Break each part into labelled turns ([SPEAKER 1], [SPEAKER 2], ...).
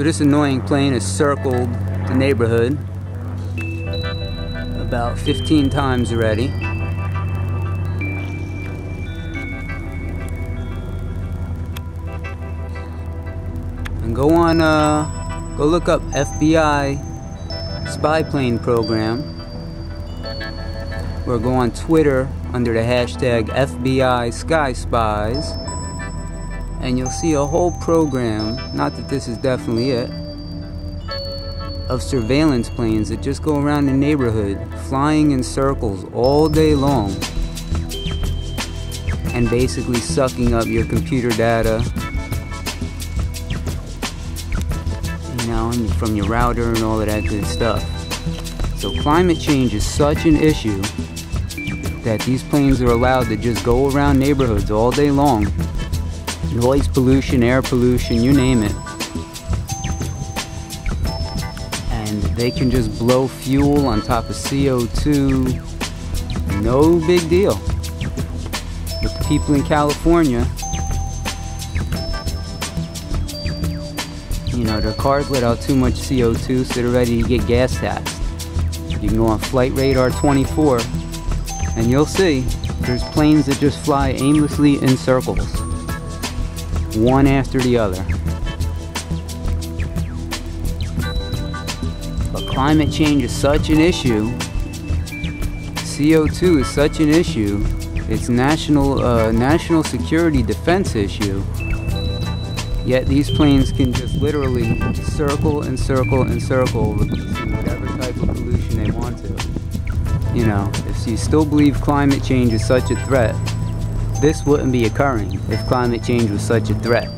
[SPEAKER 1] So this annoying plane has circled the neighborhood about 15 times already. And go look up FBI spy plane program, or go on Twitter under the hashtag FBI Sky Spies, and you'll see a whole program, not that this is definitely it, of surveillance planes that just go around the neighborhood flying in circles all day long and basically sucking up your computer data, you know, from your router and all of that good stuff. So climate change is such an issue that these planes are allowed to just go around neighborhoods all day long. Noise pollution, air pollution, you name it. And they can just blow fuel on top of CO2. No big deal. But the people in California, you know, their cars let out too much CO2, so they're ready to get gas taxed. You can go on Flight Radar 24 and you'll see there's planes that just fly aimlessly in circles, one after the other. But climate change is such an issue, CO2 is such an issue, it's national security defense issue, yet these planes can just literally circle and circle and circle, releasing whatever type of pollution they want to. You know, if you still believe climate change is such a threat, this wouldn't be occurring if climate change was such a threat.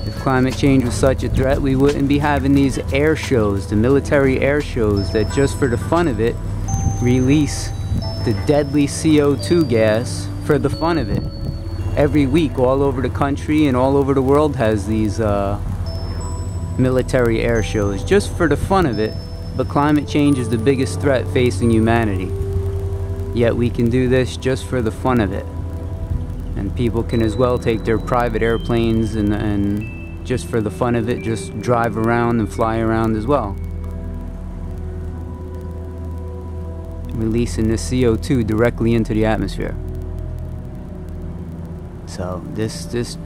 [SPEAKER 1] If climate change was such a threat, we wouldn't be having these air shows, the military air shows that just for the fun of it release the deadly CO2 gas for the fun of it. Every week all over the country and all over the world has these military air shows just for the fun of it, but climate change is the biggest threat facing humanity. Yet we can do this just for the fun of it. And people can as well take their private airplanes and just for the fun of it, just drive around and fly around as well, releasing this CO2 directly into the atmosphere. So this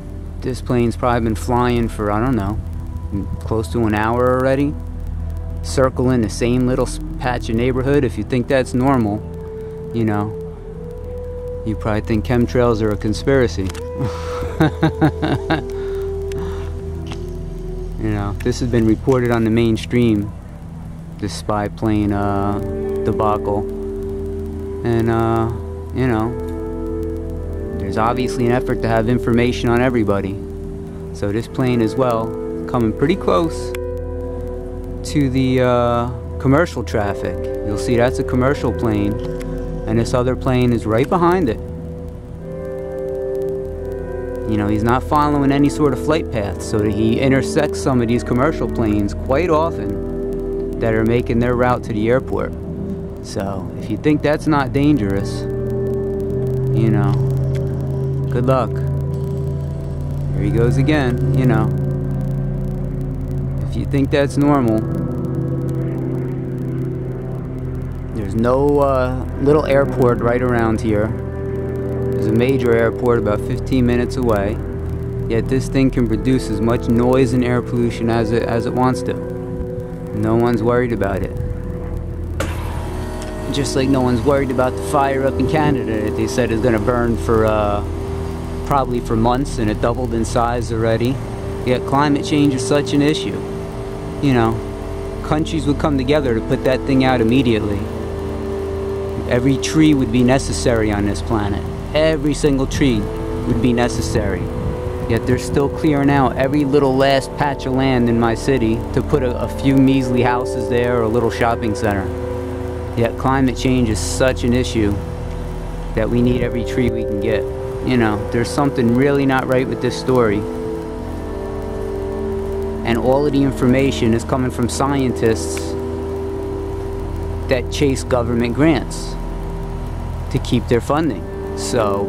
[SPEAKER 1] plane's probably been flying for, I don't know, close to an hour already, circling the same little patch of neighborhood. If you think that's normal, you know, you probably think chemtrails are a conspiracy. You know, this has been reported on the mainstream, this spy plane debacle, and you know, there's obviously an effort to have information on everybody. So this plane as well, coming pretty close to the commercial traffic. You'll see that's a commercial plane, and this other plane is right behind it. You know, he's not following any sort of flight path, so that he intersects some of these commercial planes quite often that are making their route to the airport. So if you think that's not dangerous, you know, good luck. Here he goes again, you know. If you think that's normal, there's no little airport right around here. There's a major airport about 15 minutes away, yet this thing can produce as much noise and air pollution as it wants to. No one's worried about it. Just like no one's worried about the fire up in Canada that they said is going to burn for probably for months, and it doubled in size already. Yet climate change is such an issue. You know, countries would come together to put that thing out immediately. Every tree would be necessary on this planet. Every single tree would be necessary. Yet they're still clearing out every little last patch of land in my city to put a few measly houses there or a little shopping center. Yet climate change is such an issue that we need every tree we can get. You know, there's something really not right with this story. And all of the information is coming from scientists that chase government grants to keep their funding. So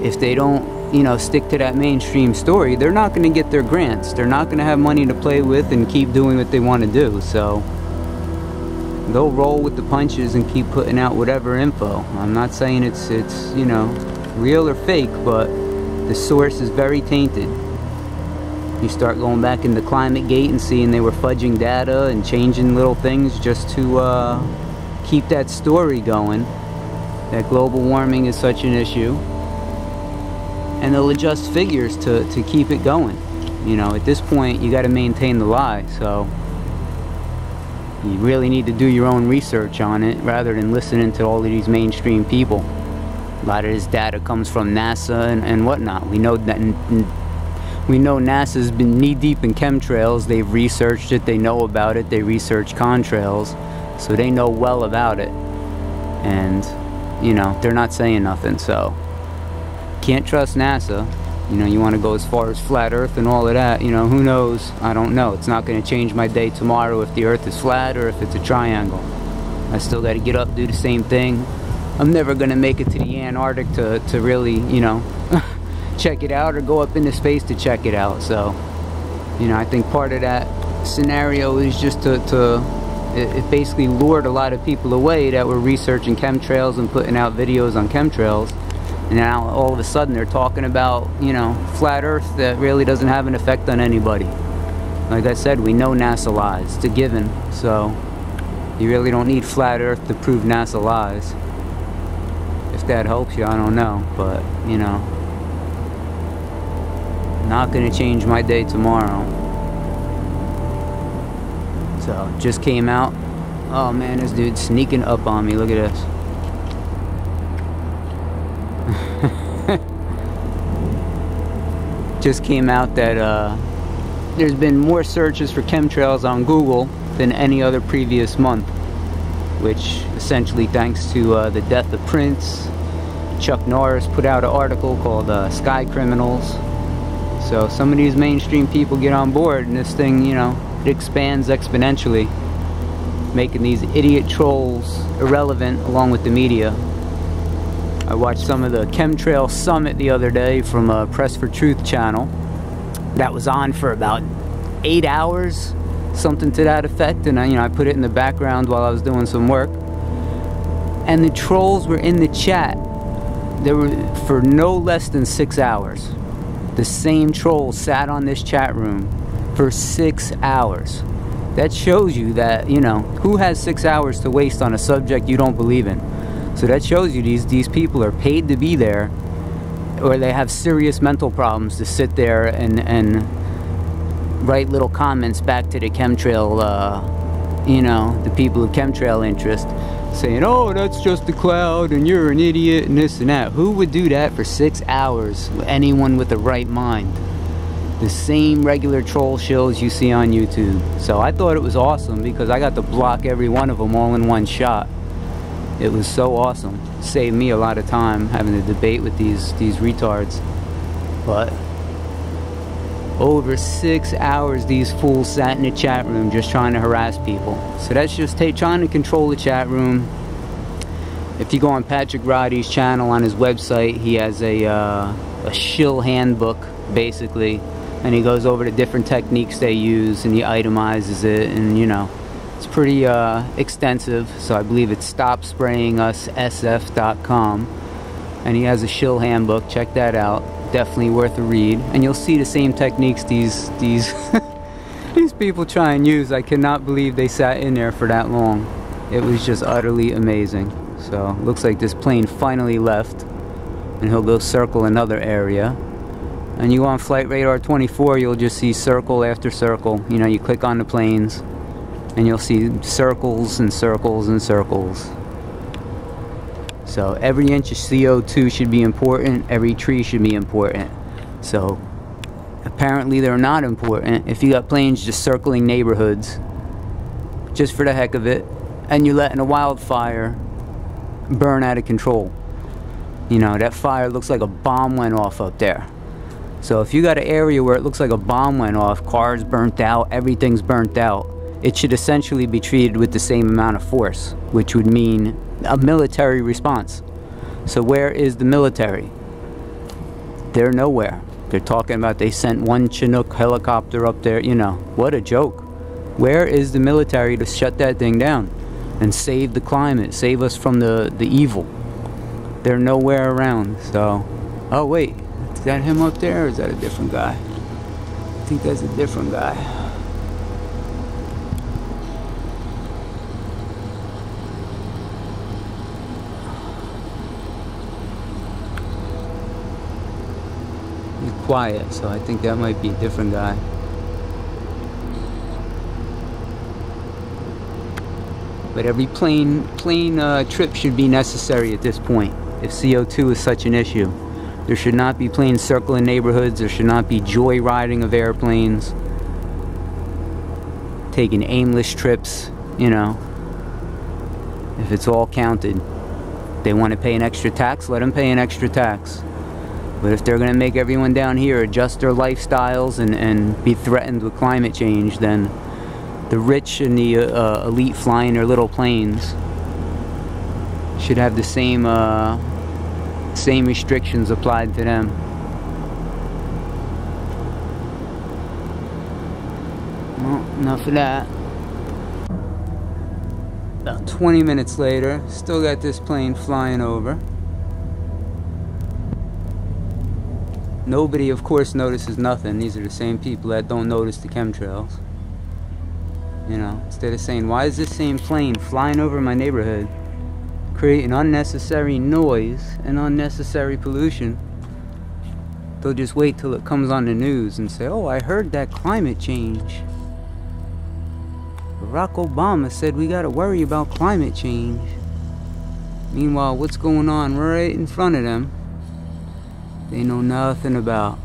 [SPEAKER 1] if they don't you know, stick to that mainstream story, they're not going to get their grants. They're not going to have money to play with and keep doing what they want to do. So they'll roll with the punches and keep putting out whatever info. I'm not saying it's you know, real or fake, but the source is very tainted. You start going back into ClimateGate and seeing they were fudging data and changing little things just to keep that story going, that global warming is such an issue. And they'll adjust figures to keep it going. You know, at this point, you got to maintain the lie. So you really need to do your own research on it rather than listening to all of these mainstream people. A lot of this data comes from NASA and whatnot. We know that. We know NASA's been knee-deep in chemtrails. They've researched it. They know about it. They research contrails. So they know well about it. And, you know, they're not saying nothing. So can't trust NASA. You know, you want to go as far as flat Earth and all of that. You know, who knows? I don't know. It's not going to change my day tomorrow if the Earth is flat or if it's a triangle. I still got to get up, do the same thing. I'm never going to make it to the Antarctic to really, you know, check it out, or go up into space to check it out. So, you know, I think part of that scenario is just it basically lured a lot of people away that were researching chemtrails and putting out videos on chemtrails. And now all of a sudden they're talking about, you know, flat Earth that really doesn't have an effect on anybody. Like I said, we know NASA lies. It's a given. So you really don't need flat Earth to prove NASA lies. If that helps you, I don't know. But, you know, not going to change my day tomorrow. So, just came out. Oh man, this dude's sneaking up on me. Look at this. Just came out that there's been more searches for chemtrails on Google than any other previous month, which essentially thanks to the death of Prince. Chuck Norris put out an article called Sky Criminals. So some of these mainstream people get on board and this thing, you know, it expands exponentially, making these idiot trolls irrelevant along with the media. I watched some of the Chemtrail Summit the other day from a Press for Truth channel. That was on for about 8 hours, something to that effect, and I put it in the background while I was doing some work. And the trolls were in the chat. They were for no less than 6 hours. The same trolls sat on this chat room for 6 hours. That shows you that, you know, who has 6 hours to waste on a subject you don't believe in? So that shows you these people are paid to be there, or they have serious mental problems to sit there and write little comments back to the chemtrail, you know, the people of chemtrail interest, saying, oh, that's just a cloud and you're an idiot and this and that. Who would do that for 6 hours? Anyone with the right mind. The same regular troll shows you see on YouTube. So I thought it was awesome because I got to block every one of them all in one shot. It was so awesome. Saved me a lot of time having to debate with these retards. But over 6 hours these fools sat in the chat room just trying to harass people. So that's just trying to control the chat room. If you go on Patrick Roddy's channel on his website, he has a shill handbook basically, and he goes over the different techniques they use and he itemizes it, and you know, it's pretty extensive. So I believe it's stopsprayingussf.com, and he has a shill handbook. Check that out. Definitely worth a read, and you'll see the same techniques these these people try and use. I cannot believe they sat in there for that long. It was just utterly amazing. So looks like this plane finally left, and he'll go circle another area. And you go on Flight Radar 24, you'll just see circle after circle. You know, you click on the planes and you'll see circles and circles and circles. So every inch of CO2 should be important, every tree should be important. So apparently they're not important if you got planes just circling neighborhoods just for the heck of it, and you're letting a wildfire burn out of control. You know, that fire looks like a bomb went off up there. So if you got an area where it looks like a bomb went off, cars burnt out, everything's burnt out, it should essentially be treated with the same amount of force, which would mean a military response. So where is the military? they're nowhere. They're talking about they sent one Chinook helicopter up there. You know, what a joke. Where is the military to shut that thing down and save the climate, save us from the evil? They're nowhere around. So, oh wait, is that him up there, or is that a different guy? I think that's a different guy. He's quiet, so I think that might be a different guy. But every plane trip should be necessary at this point. If CO2 is such an issue, there should not be planes circling neighborhoods. There should not be joyriding of airplanes, taking aimless trips. You know, if it's all counted, they want to pay an extra tax, let them pay an extra tax. But if they're going to make everyone down here adjust their lifestyles and be threatened with climate change, then the rich and the elite flying their little planes should have the same restrictions applied to them. Well, enough of that. About 20 minutes later, still got this plane flying over. Nobody, of course, notices nothing. These are the same people that don't notice the chemtrails. You know, instead of saying, why is this same plane flying over my neighborhood, creating unnecessary noise and unnecessary pollution, they'll just wait till it comes on the news and say, oh, I heard that climate change. Barack Obama said we gotta worry about climate change. Meanwhile, what's going on right in front of them, they know nothing about.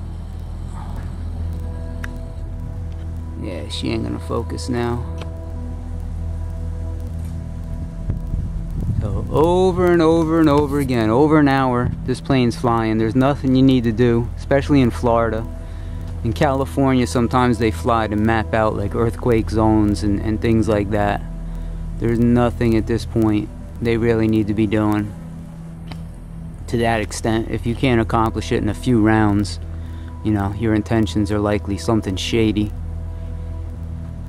[SPEAKER 1] Yeah, she ain't gonna focus now. So over and over and over again, over an hour, this plane's flying. There's nothing you need to do, especially in Florida. In California, sometimes they fly to map out like earthquake zones and things like that. There's nothing at this point they really need to be doing to that extent. If you can't accomplish it in a few rounds, you know, your intentions are likely something shady.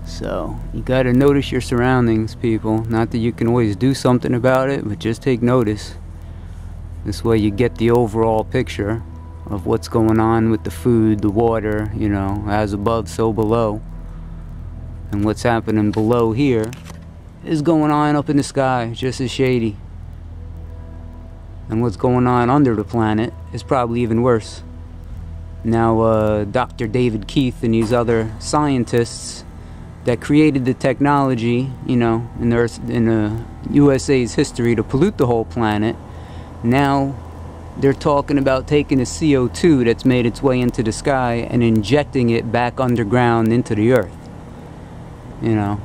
[SPEAKER 1] So, you gotta notice your surroundings, people. Not that you can always do something about it, but just take notice. This way you get the overall picture of what's going on with the food, the water, you know, as above, so below. And what's happening below here is going on up in the sky, just as shady. And what's going on under the planet is probably even worse. Now, Dr. David Keith and these other scientists that created the technology, you know, in the USA's history to pollute the whole planet, now they're talking about taking the CO2 that's made its way into the sky and injecting it back underground into the earth. You know.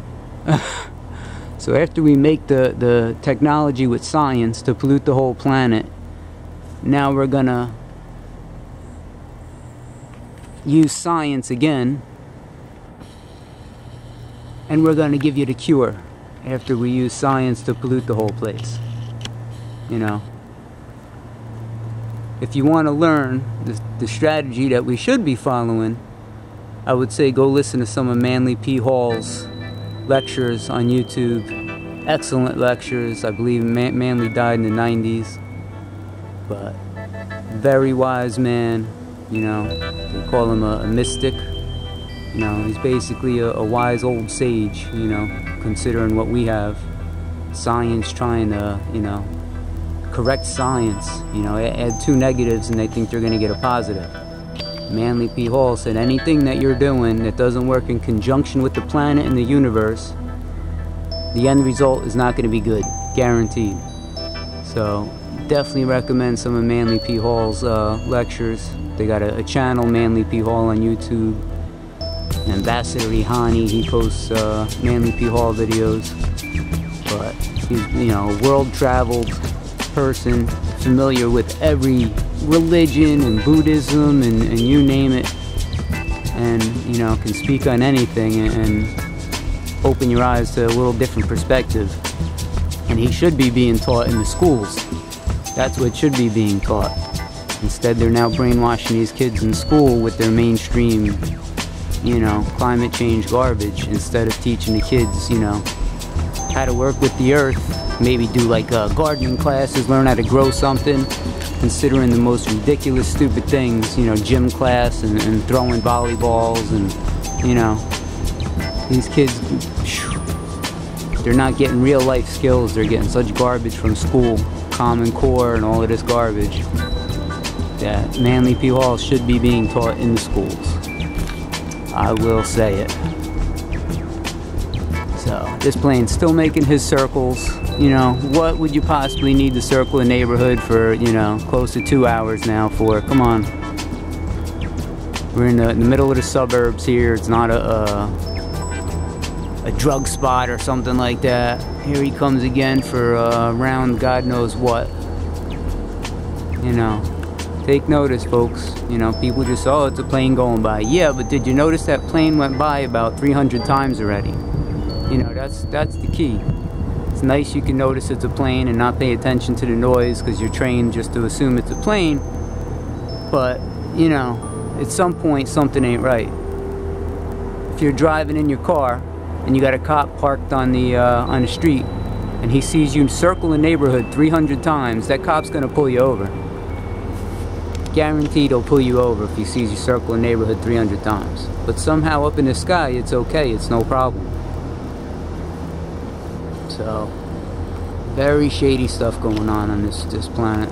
[SPEAKER 1] So after we make the technology with science to pollute the whole planet, now we're gonna use science again, and we're gonna give you the cure after we use science to pollute the whole place. You know. If you want to learn the strategy that we should be following, I would say go listen to some of Manly P. Hall's lectures on YouTube. Excellent lectures. I believe Manly died in the 90s. But very wise man, you know. They call him a mystic. You know, he's basically a wise old sage, you know, considering what we have. Science trying to, you know, correct science, you know, add two negatives and they think they're going to get a positive. Manly P. Hall said anything that you're doing that doesn't work in conjunction with the planet and the universe, the end result is not going to be good, guaranteed. So definitely recommend some of Manly P. Hall's lectures. They got a channel, Manly P. Hall, on YouTube. Ambassador Ihani, he posts Manly P. Hall videos. But he's, you know, a world-traveled person, familiar with every religion and Buddhism and you name it, and you know, can speak on anything and open your eyes to a little different perspective. And he should be being taught in the schools. That's what should be being taught. Instead, they're now brainwashing these kids in school with their mainstream, you know, climate change garbage, instead of teaching the kids, you know, how to work with the earth. Maybe do like gardening classes, learn how to grow something, considering the most ridiculous, stupid things, you know, gym class and throwing volleyballs, and, you know, these kids, they're not getting real life skills. They're getting such garbage from school, Common Core and all of this garbage, that manly people should be being taught in the schools. I will say it. So this plane's still making his circles. You know, what would you possibly need to circle a neighborhood for, you know, close to 2 hours now for? Come on. We're in the middle of the suburbs here. It's not a drug spot or something like that. Here he comes again for around God knows what. You know, take notice, folks. You know, people just, oh, it's a plane going by. Yeah, but did you notice that plane went by about 300 times already? You know, that's the key. It's nice you can notice it's a plane and not pay attention to the noise because you're trained just to assume it's a plane. But, you know, at some point something ain't right. If you're driving in your car and you got a cop parked on the street and he sees you circle the neighborhood 300 times, that cop's gonna pull you over. Guaranteed he'll pull you over if he sees you circle the neighborhood 300 times. But somehow up in the sky it's okay, it's no problem. So, very shady stuff going on this planet.